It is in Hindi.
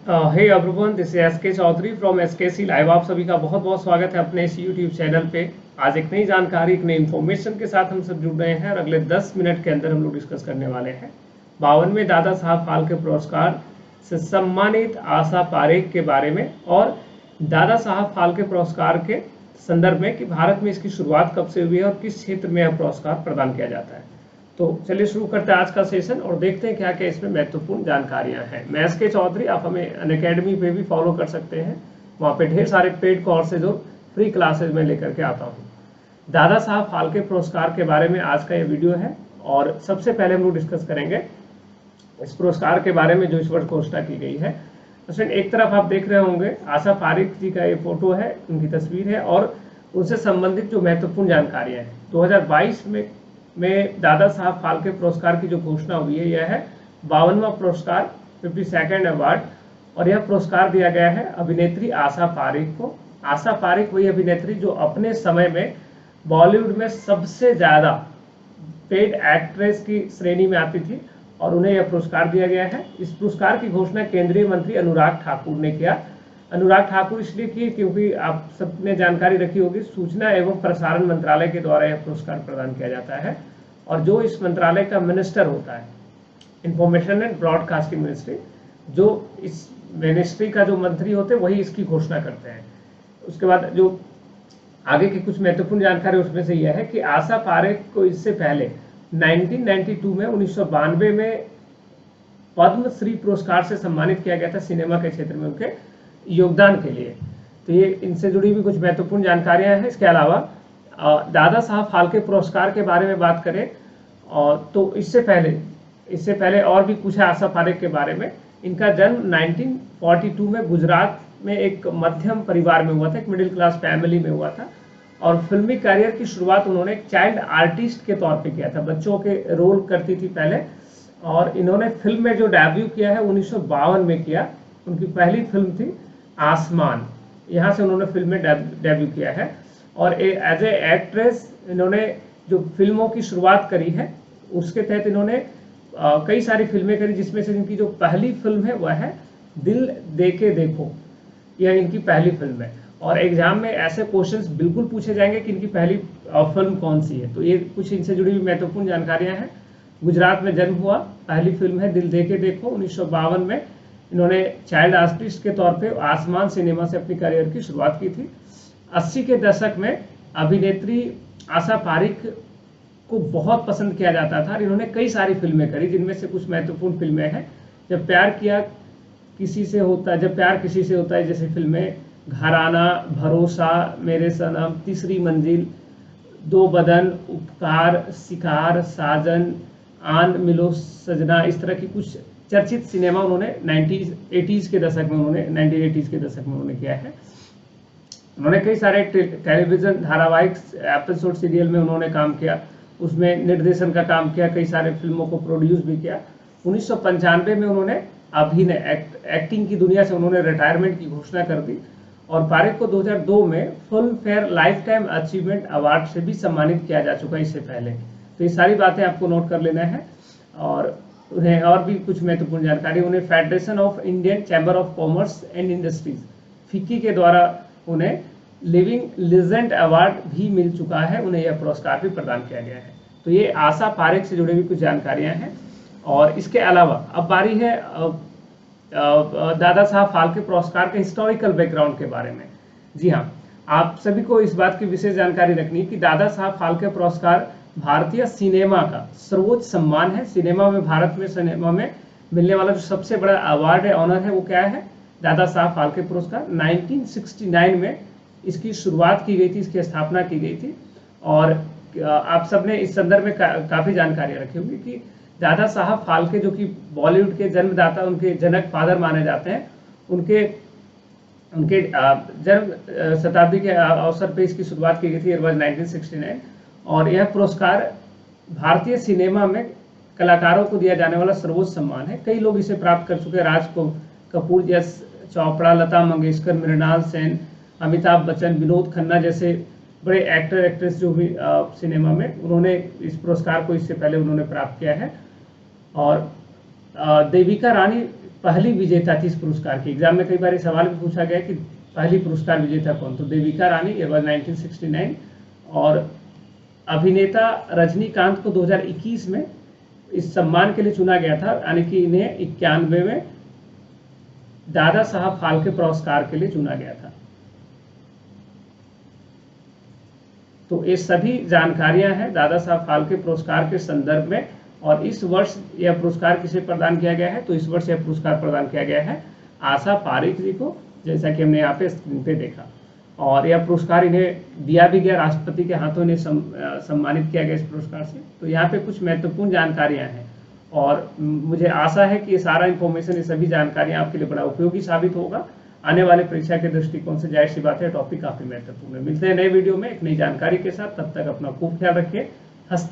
Hey everyone, this is SK Chaudhary from SKC live. आप सभी का बहुत बहुत स्वागत है अपने इस यूट्यूब चैनल पे। आज एक नई जानकारी, एक नई इन्फॉर्मेशन के साथ हम सब जुड़ रहे हैं और अगले 10 मिनट के अंदर हम लोग डिस्कस करने वाले हैं 52वें दादा साहब फाल्के पुरस्कार से सम्मानित आशा पारेख के बारे में और दादा साहब फाल्के पुरस्कार के संदर्भ में कि भारत में इसकी शुरुआत कब से हुई है और किस क्षेत्र में यह पुरस्कार प्रदान किया जाता है। तो चलिए शुरू करते हैं आज का सेशन और देखते हैं क्या क्या इसमें महत्वपूर्ण जानकारियां हैं। मैं एसके चौधरी, आप हमें अनअकैडमी पे भी फॉलो कर सकते हैं। वहाँ पे ढेर सारे पेड कोर्सेज और फ्री क्लासेज में लेकर के आता हूँ। दादा साहब फाल्के पुरस्कार के बारे में आज का ये वीडियो है और सबसे पहले हम लोग डिस्कस करेंगे इस पुरस्कार के बारे में जो इस वर्ष घोषणा की गई है। तो एक तरफ आप देख रहे होंगे आशा पारेख जी का ये फोटो है, उनकी तस्वीर है और उनसे संबंधित जो महत्वपूर्ण जानकारियां हैं। 2022 में दादा साहब फाल्के पुरस्कार की जो घोषणा हुई है यह है 52वां पुरस्कार, 52nd अवार्ड। और यह पुरस्कार दिया गया है अभिनेत्री आशा पारेख को। आशा पारेख वही अभिनेत्री जो अपने समय में बॉलीवुड में सबसे ज्यादा पेड एक्ट्रेस की श्रेणी में आती थी और उन्हें यह पुरस्कार दिया गया है। इस पुरस्कार की घोषणा केंद्रीय मंत्री अनुराग ठाकुर ने किया। अनुराग ठाकुर इसलिए की क्योंकि आप सबने जानकारी रखी होगी, सूचना एवं प्रसारण मंत्रालय के द्वारा यह पुरस्कार प्रदान किया जाता है और जो इस मंत्रालय का मिनिस्टर होता है, इंफॉर्मेशन एंड ब्रॉडकास्टिंग मिनिस्ट्री, जो इस मिनिस्ट्री का जो मंत्री होते हैं वही इसकी घोषणा करते हैं। उसके बाद जो आगे की कुछ महत्वपूर्ण जानकारी उसमें से यह है कि आशा पारेख को इससे पहले 1992 में 1992 में पद्म श्री पुरस्कार से सम्मानित किया गया था सिनेमा के क्षेत्र में उनके योगदान के लिए। तो ये इनसे जुड़ी भी कुछ महत्वपूर्ण जानकारियां हैं। इसके अलावा दादा साहब फाल्के पुरस्कार के बारे में बात करें तो इससे पहले और भी कुछ है आशा पारेख के बारे में। इनका जन्म 1942 में गुजरात में एक मध्यम परिवार में हुआ था, एक मिडिल क्लास फैमिली में हुआ था और फिल्मी करियर की शुरुआत उन्होंने एक चाइल्ड आर्टिस्ट के तौर पे किया था। बच्चों के रोल करती थी पहले और इन्होंने फिल्म में जो डेब्यू किया है 1952 में किया। उनकी पहली फिल्म थी आसमान, यहाँ से उन्होंने फिल्म में डेब्यू किया है और एज ए एक्ट्रेस इन्होंने जो फिल्मों की शुरुआत करी है उसके तहत इन्होंने कई सारी फिल्में करी, जिसमें से इनकी जो पहली फिल्म है वह है दिल दे के देखो। यह इनकी पहली फिल्म है और एग्जाम में ऐसे क्वेश्चंस बिल्कुल पूछे जाएंगे कि इनकी पहली फिल्म कौन सी है। तो ये कुछ इनसे जुड़ी हुई महत्वपूर्ण जानकारियां हैं। गुजरात में जन्म हुआ, पहली फिल्म है दिल दे के देखो। 1952 में इन्होंने चाइल्ड आर्टिस्ट के तौर पे आसमान सिनेमा से अपनी करियर की शुरुआत की थी। 80 के दशक में अभिनेत्री आशा पारेख को बहुत पसंद किया जाता था और इन्होंने कई सारी फिल्में करी, जिनमें से कुछ महत्वपूर्ण फिल्में हैं जब प्यार किसी से होता है, जैसे फिल्में घराना, भरोसा, मेरे सनम, तीसरी मंजिल, दो बदन, उपकार, शिकार, साजन, आन मिलो सजना, इस तरह की कुछ चर्चित सिनेमा उन्होंने 1980s के दशक में उन्होंने किया है। उन्होंने कई सारे टेलीविजन धारावाहिक एपिसोड सीरियल में उन्होंने काम किया, उसमें निर्देशन का काम किया, कई सारे फिल्मों को प्रोड्यूस भी किया। 1995 में उन्होंने अभिनय एक्टिंग की दुनिया से उन्होंने रिटायरमेंट की घोषणा कर दी और पारेख को 2002 में film fair life time achievement award से भी सम्मानित किया जा चुका है इससे पहले। तो ये सारी बातें आपको नोट कर लेना है और उन्हें और भी कुछ महत्वपूर्ण जानकारी, उन्हें federation of Indian chamber of commerce and industries FICCI के द्वारा उन्हें लिविंग लेजेंड अवार्ड भी मिल चुका है, उन्हें यह पुरस्कार भी प्रदान किया गया है। तो ये आशा पारेख से जुड़ी हुई कुछ जानकारियां हैं। और इसके अलावा अब बारी है दादा साहब फाल्के पुरस्कार के हिस्टोरिकल बैकग्राउंड के बारे में। जी हाँ, आप सभी को इस बात की विशेष जानकारी रखनी है कि दादा साहब फाल्के पुरस्कार भारतीय सिनेमा का सर्वोच्च सम्मान है। भारत में सिनेमा में मिलने वाला जो सबसे बड़ा अवार्ड है, ऑनर है, वो क्या है? दादा साहब फाल्के पुरस्कार। 1969 में इसकी शुरुआत की गई थी, इसकी स्थापना की गई थी और आप सबने इस संदर्भ में काफी जानकारी रखी होगी कि दादा साहब फाल्के जो कि बॉलीवुड के जन्मदाता, उनके जनक फादर माने जाते हैं, उनके जन्म शताब्दी के अवसर पे इसकी शुरुआत की गई थी, 1969। और यह पुरस्कार भारतीय सिनेमा में कलाकारों को दिया जाने वाला सर्वोच्च सम्मान है। कई लोग इसे प्राप्त कर चुके हैं, राज कपूर, यश चोपड़ा, लता मंगेशकर, मृणाल सेन, अमिताभ बच्चन, विनोद खन्ना जैसे बड़े एक्टर एक्ट्रेस जो भी सिनेमा में, उन्होंने इस पुरस्कार को इससे पहले उन्होंने प्राप्त किया है। और देविका रानी पहली विजेता थी इस पुरस्कार की। एग्जाम में कई बार सवाल भी पूछा गया कि पहली पुरस्कार विजेता कौन, तो देविका रानी, ये वाज 1969। और अभिनेता रजनीकांत को 2021 में इस सम्मान के लिए चुना गया था, यानी कि इन्हें 91 में दादा साहब फाल्के पुरस्कार के लिए चुना गया था। तो ये सभी जानकारियां हैं दादा साहब फाल्के पुरस्कार के संदर्भ में। और इस वर्ष यह पुरस्कार किसे प्रदान किया गया है, तो इस वर्ष यह पुरस्कार प्रदान किया गया है आशा पारिक जी को, जैसा कि हमने यहाँ पे स्क्रीन पे देखा। और यह पुरस्कार इन्हें दिया भी गया, राष्ट्रपति के हाथों इन्हें सम्मानित किया गया इस पुरस्कार से। तो यहाँ पे कुछ महत्वपूर्ण जानकारियां हैं और मुझे आशा है कि ये सारा इंफॉर्मेशन, ये सभी जानकारियां आपके लिए बड़ा उपयोगी साबित होगा। आने वाले परीक्षा के दृष्टिकोण से जाहिर सी बात है टॉपिक काफी महत्वपूर्ण है। मिलते हैं नए वीडियो में एक नई जानकारी के साथ, तब तक अपना खूब ख्याल रखिए। हंसते